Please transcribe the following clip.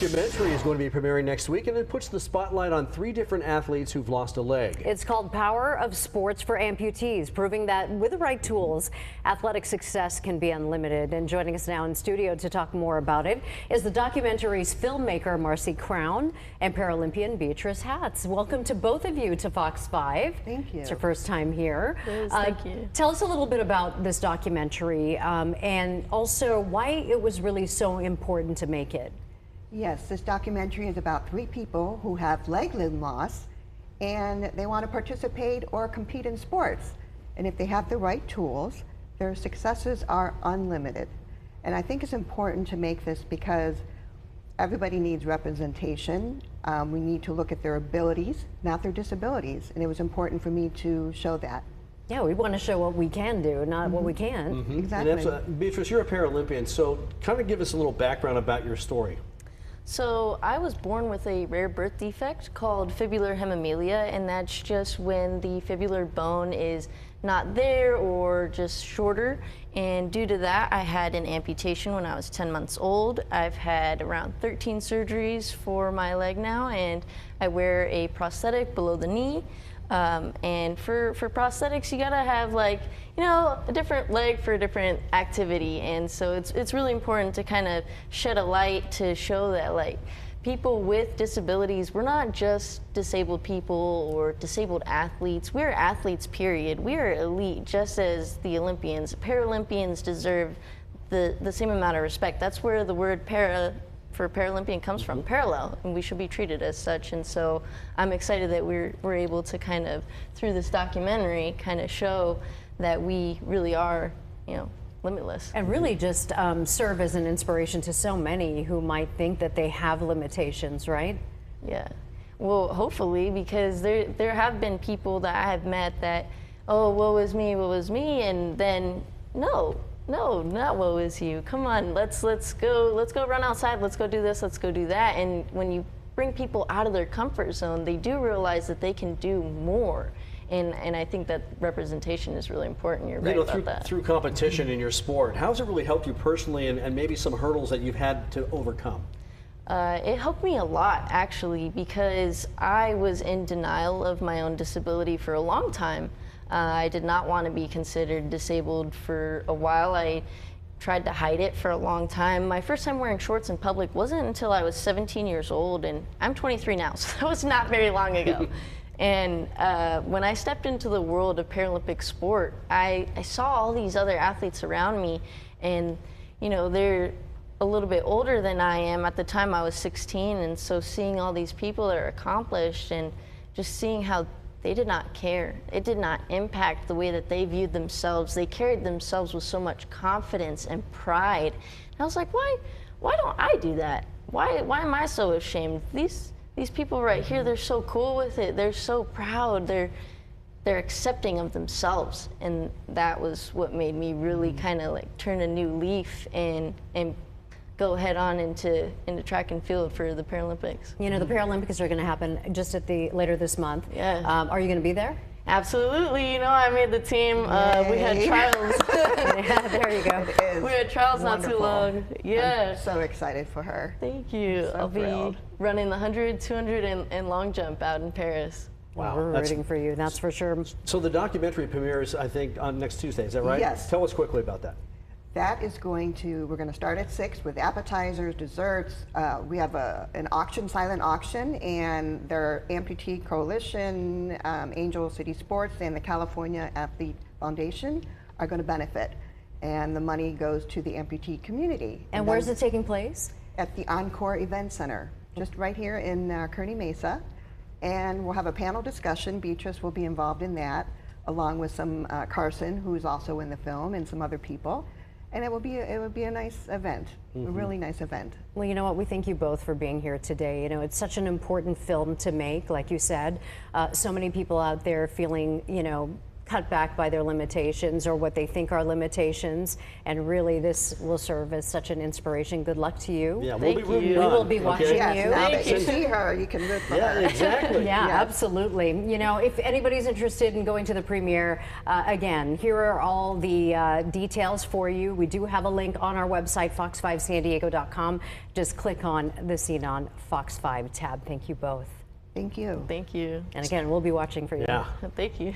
Documentary is going to be premiering next week, and it puts the spotlight on 3 different athletes who've lost a leg. It's called Power of Sports for Amputees, proving that with the right tools, athletic success can be unlimited. And joining us now in studio to talk more about it is the documentary's filmmaker, Marci Krown, and Paralympian Beatriz Hatz. Welcome to both of you to Fox 5. Thank you. It's your first time here. Thank you. Tell us a little bit about this documentary and also why it was really so important to make it. Yes, this documentary is about 3 people who have leg limb loss and they want to participate or compete in sports. And if they have the right tools, their successes are unlimited. And I think it's important to make this because everybody needs representation. We need to look at their abilities, not their disabilities. And it was important for me to show that. Yeah, we want to show what we can do, not what we can't. Exactly. And Beatriz, you're a Paralympian, so kind of give us a little background about your story. So I was born with a rare birth defect called fibular hemimelia, and that's just when the fibular bone is not there or just shorter. And due to that, I had an amputation when I was 10 months old. I've had around 13 surgeries for my leg now, and I wear a prosthetic below the knee. And for prosthetics, you gotta have, like, you know, a different leg for a different activity. And so it's really important to kind of shed a light to show that, like, people with disabilities, we're not just disabled people or disabled athletes. We're athletes, period. We are elite, just as the Olympians. Paralympians deserve the same amount of respect. That's where the word for Paralympian comes from, parallel, and we should be treated as such. And so I'm excited that we're able to kind of, through this documentary, kind of show that we really are, you know, limitless. And really just serve as an inspiration to so many who might think that they have limitations, right? Yeah, well, hopefully, because there have been people that I have met that, oh, woe is me, and then no, not woe is you. Come on, let's go run outside, let's go do this, let's go do that. And when you bring people out of their comfort zone, they do realize that they can do more. And I think that representation is really important. You're right about that. Through competition in your sport, how has it really helped you personally, and maybe some hurdles that you've had to overcome? It helped me a lot, actually, because I was in denial of my own disability for a long time. I did not want to be considered disabled for a while. I tried to hide it for a long time. My first time wearing shorts in public wasn't until I was 17 years old, and I'm 23 now, so that was not very long ago. And when I stepped into the world of Paralympic sport, I saw all these other athletes around me, and you know, they're a little bit older than I am. At the time I was 16, and so seeing all these people that are accomplished and just seeing how they did not care. It did not impact the way that they viewed themselves. They carried themselves with so much confidence and pride. And I was like, why don't I do that? Why am I so ashamed? These people right here, they're so cool with it. They're so proud. They're accepting of themselves. And that was what made me really kind of like turn a new leaf and go head on into track and field for the Paralympics. You know, the Paralympics are going to happen just at later this month. Yeah. Are you going to be there? Absolutely. You know, I made the team. We had trials. Yeah, there you go. It is We had trials wonderful. not too long. Yeah. I'm so excited for her. Thank you. So I'll thrilled. be running the 100, 200, and long jump out in Paris. Wow, We're rooting for you, that's for sure. So the documentary premieres, I think, on next Tuesday. Is that right? Yes. Tell us quickly about that. That is we're going to start at 6 with appetizers, desserts. We have an auction, silent auction, and their Amputee Coalition, Angel City Sports, and the California Athlete Foundation are going to benefit. And the money goes to the amputee community. And where's it taking place? At the Encore Event Center, just right here in Kearney Mesa. And we'll have a panel discussion. Beatriz will be involved in that, along with some Carson, who's also in the film, and some other people. And it will be a nice event, a really nice event. Well, you know what? We thank you both for being here today. You know, it's such an important film to make, like you said. So many people out there feeling, you know, cut back by their limitations or what they think are limitations. And really, this will serve as such an inspiration. Good luck to you. Yeah, we'll be rooting you. you We on, will be watching okay? Yes, you. now that you Thank you. see her, you can root for Yeah, her. exactly. Yeah, Yes. absolutely. You know, if anybody's interested in going to the premiere, again, here are all the details for you. We do have a link on our website, fox5sandiego.com. Just click on the Scene on Fox 5 tab. Thank you both. Thank you. Thank you. And again, we'll be watching for you. Yeah. Thank you.